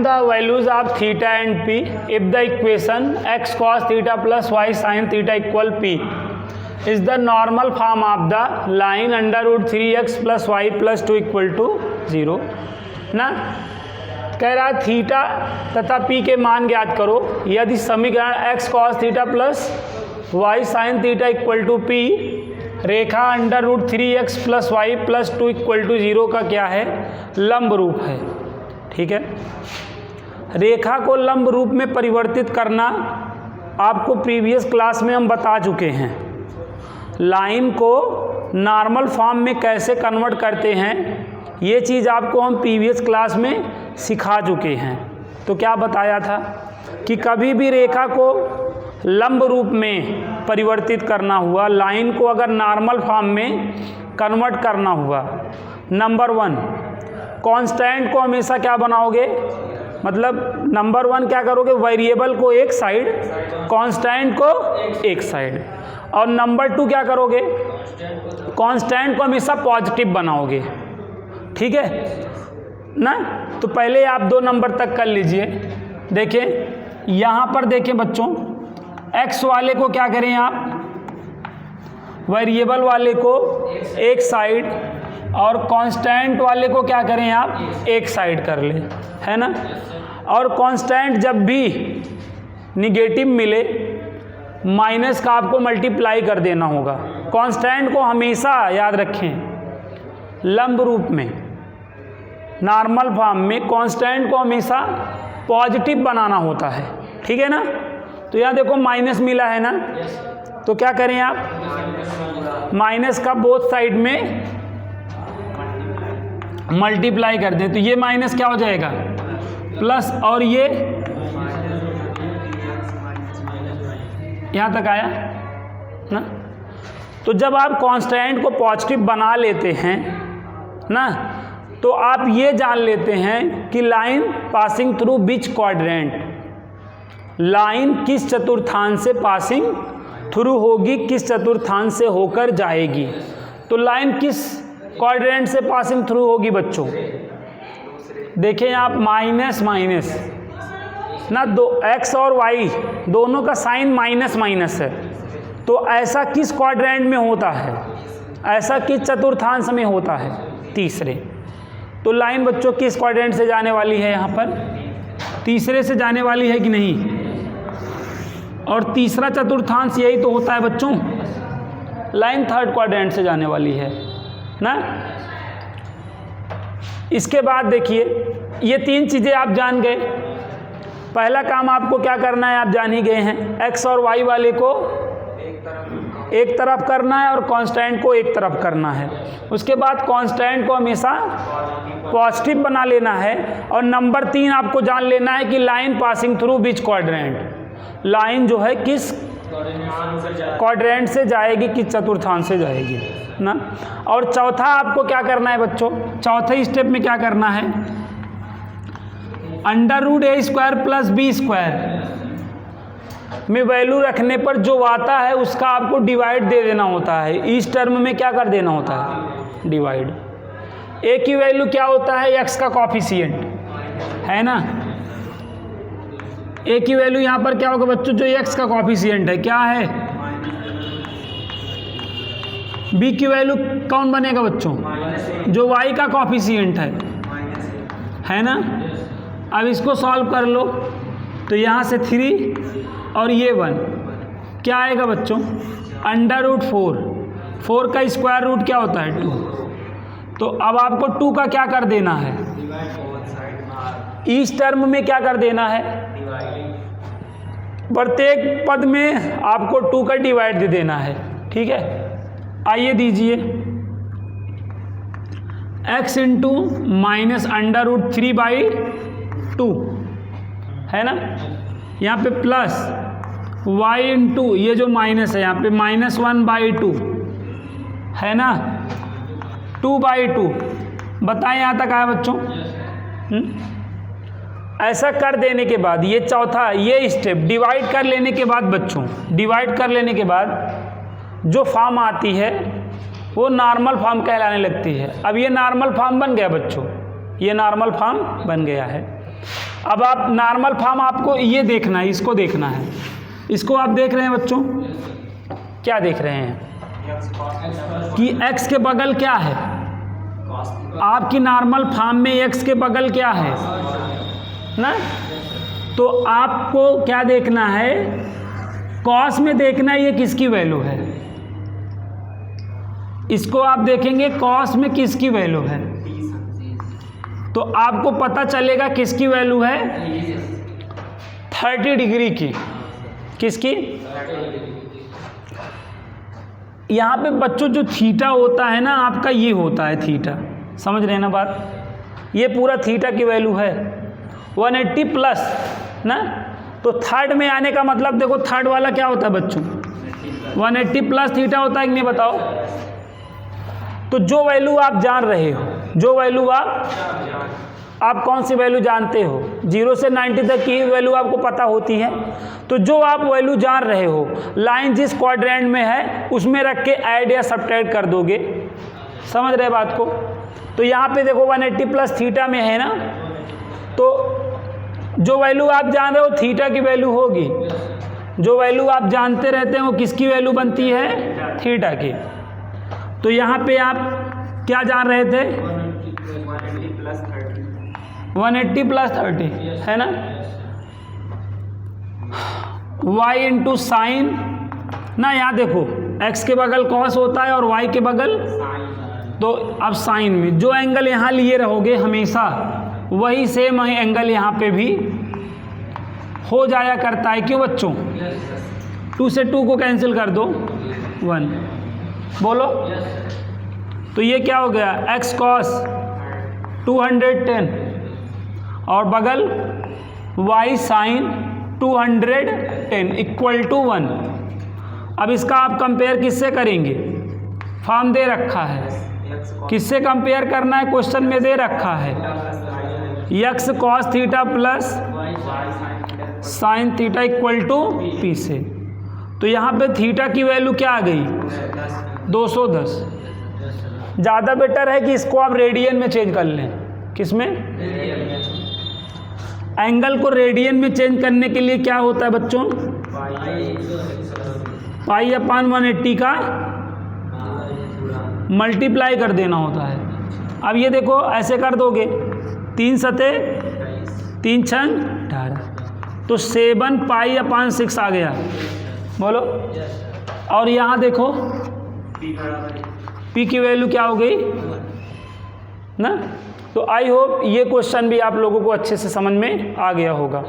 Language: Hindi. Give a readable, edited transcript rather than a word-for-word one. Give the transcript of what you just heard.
The values of theta and p if the equation x cos theta plus y sin theta equal p is the normal form of the line under root 3x plus y plus 2 equal to 0 ना। कह रहा है थीटा तथा p के मान ज्ञात करो यदि समीकरण x cos theta plus y sin theta equal to p रेखा under root 3x plus y plus 2 equal to 0 का क्या है, लंब रूप है। ठीक है, रेखा को लंब रूप में परिवर्तित करना आपको प्रीवियस क्लास में हम बता चुके हैं। लाइन को नॉर्मल फॉर्म में कैसे कन्वर्ट करते हैं ये चीज़ आपको हम प्रीवियस क्लास में सिखा चुके हैं। तो क्या बताया था कि कभी भी रेखा को लंब रूप में परिवर्तित करना हुआ, लाइन को अगर नॉर्मल फॉर्म में कन्वर्ट करना हुआ, नंबर 1 कांस्टेंट को हमेशा क्या बनाओगे, मतलब नंबर 1 क्या करोगे, वेरिएबल को एक साइड, कांस्टेंट को एक साइड, और नंबर 2 क्या करोगे, कांस्टेंट को हमेशा पॉजिटिव बनाओगे। ठीक है ना। तो पहले आप 2 नंबर तक कर लीजिए। देखिए यहाँ पर देखें बच्चों, x वाले को क्या करें आप, वेरिएबल वाले को एक साइड और कांस्टेंट वाले को क्या करें आप, एक साइड कर लें, है ना। और कांस्टेंट जब भी निगेटिव मिले माइनस का आपको मल्टीप्लाई कर देना होगा। कांस्टेंट को हमेशा याद रखें लंब रूप में, नॉर्मल फॉर्म में कांस्टेंट को हमेशा पॉजिटिव बनाना होता है। ठीक है ना। तो यहाँ देखो माइनस मिला है ना, तो क्या करें आप, माइनस का बोथ साइड में मल्टीप्लाई कर दें, तो ये माइनस क्या हो जाएगा, प्लस, और ये यहाँ तक आया ना। तो जब आप कांस्टेंट को पॉजिटिव बना लेते हैं ना, तो आप ये जान लेते हैं कि line passing through which quadrant, line किस चतुर्थांश से पासिंग थ्रू होगी, किस चतुर्थांश से होकर जाएगी। तो लाइन किस क्वाड्रेंट से पासिंग थ्रू होगी बच्चों, देखें आप, माइनस माइनस ना, दो x और y दोनों का साइन माइनस माइनस है, तो ऐसा किस क्वाड्रेंट में होता है, ऐसा किस चतुर्थांश में होता है, तीसरे। तो लाइन बच्चों किस क्वाड्रेंट से जाने वाली है, यहाँ पर तीसरे से जाने वाली है कि नहीं, और तीसरा चतुर्थांश यही तो होता है बच्चों, लाइन थर्ड क्वाड्रेंट से जाने वाली है ना। इसके बाद देखिए ये 3 चीज़ें आप जान गए। पहला काम आपको क्या करना है, आप जान ही गए हैं, x और y वाले को एक तरफ करना है और कांस्टेंट को एक तरफ करना है। उसके बाद कांस्टेंट को हमेशा पॉजिटिव बना लेना है, और नंबर 3 आपको जान लेना है कि line passing through which quadrant, line जो है किस क्वाड्रेंट से जाएगी, किस चतुर्थांश से जाएगी ना। और चौथा आपको क्या करना है बच्चों, चौथे स्टेप में क्या करना है, अंडर रूट ए स्क्वायर प्लस बी स्क्वायर में वैल्यू रखने पर जो आता है उसका आपको डिवाइड दे देना होता है। इस टर्म में क्या कर देना होता है, डिवाइड। ए की वैल्यू क्या होता है, एक्स का कॉफिशिएंट, है ना। ए की वैल्यू यहाँ पर क्या होगा बच्चों, जो एक्स का कॉफिशिएंट है क्या है, बी की वैल्यू कौन बनेगा बच्चों, जो वाई का कॉफिशिएंट है ना। अब इसको सॉल्व कर लो, तो यहाँ से 3 और ये 1 क्या आएगा बच्चों, अंडर रूट 4 का स्क्वायर रूट क्या होता है 2। तो अब आपको 2 का क्या कर देना है, इस टर्म में क्या कर देना है, प्रत्येक पद में आपको 2 का डिवाइड दे देना है। ठीक है, आइए दीजिए, x into minus under root 3/2 है ना, यहाँ पे प्लस y इंटू ये जो माइनस है यहाँ पे -1/2 है ना, 2/2। बताएं यहाँ तक आया बच्चों। ऐसा कर देने के बाद ये चौथा ये स्टेप डिवाइड कर लेने के बाद बच्चों, डिवाइड कर लेने के बाद जो फॉर्म आती है वो नॉर्मल फॉर्म कहलाने लगती है। अब ये नॉर्मल फॉर्म बन गया बच्चों, ये नॉर्मल फॉर्म बन गया है। अब आप नॉर्मल फॉर्म आपको ये देखना है, इसको देखना है। इसको आप देख रहे हैं बच्चों, क्या देख रहे हैं कि x के बगल क्या है, आपकी नॉर्मल फॉर्म में x के बगल क्या है ना, तो आपको क्या देखना है, कॉस में देखना है ये किसकी वैल्यू है। इसको आप देखेंगे कॉस में किसकी वैल्यू है, तो आपको पता चलेगा किसकी वैल्यू है, 30 डिग्री की। किसकी? यहाँ पे बच्चों जो थीटा होता है ना आपका, ये होता है थीटा, समझ रहे हैं ना बात, ये पूरा थीटा की वैल्यू है 180 प्लस ना। तो थर्ड में आने का मतलब देखो, थर्ड वाला क्या होता है बच्चों, 180 प्लस थीटा होता है कि नहीं बताओ। तो जो वैल्यू आप जान रहे हो, जो वैल्यू आप कौन सी वैल्यू जानते हो, 0 से 90 तक की वैल्यू आपको पता होती है। तो जो आप वैल्यू जान रहे हो, लाइन जिस क्वाड्रेंट में है उसमें रख के ऐड या सब्ट्रैक्ट कर दोगे, समझ रहे बात को। तो यहाँ पे देखो 180 प्लस थीटा में है ना, तो जो वैल्यू आप जान रहे हो थीटा की वैल्यू होगी, जो वैल्यू आप जानते रहते हैं वो किसकी वैल्यू बनती है, थीटा की। तो यहाँ पे आप क्या जान रहे थे, 180 प्लस 30 है ना, y इंटू साइन ना, यहाँ देखो x के बगल कॉस होता है और y के बगल, तो अब साइन में जो एंगल यहाँ लिए रहोगे हमेशा वही सेम एंगल यहाँ पे भी हो जाया करता है। क्यों बच्चों, 2 से 2 को कैंसिल कर दो, 1 बोलो। तो ये क्या हो गया, x cos 210 और बगल y sin 210 इक्वल टू 1। अब इसका आप कंपेयर किससे करेंगे, फॉर्म दे रखा है, किससे कंपेयर करना है, क्वेश्चन में दे रखा है x cos theta plus sine theta equal to p से। तो यहाँ पे थीटा की वैल्यू क्या आ गई, 210। ज़्यादा बेटर है कि इसको आप रेडियन में चेंज कर लें। किस में, एंगल को रेडियन में चेंज करने के लिए क्या होता है बच्चों, पाई अपान 180 का मल्टीप्लाई कर देना होता है। अब ये देखो ऐसे कर दोगे, 3 सते 3 छंग 18, तो 7 पाई अपान 6 आ गया, बोलो। और यहाँ देखो p की वैल्यू क्या हो गई ना। तो आई होप ये क्वेश्चन भी आप लोगों को अच्छे से समझ में आ गया होगा।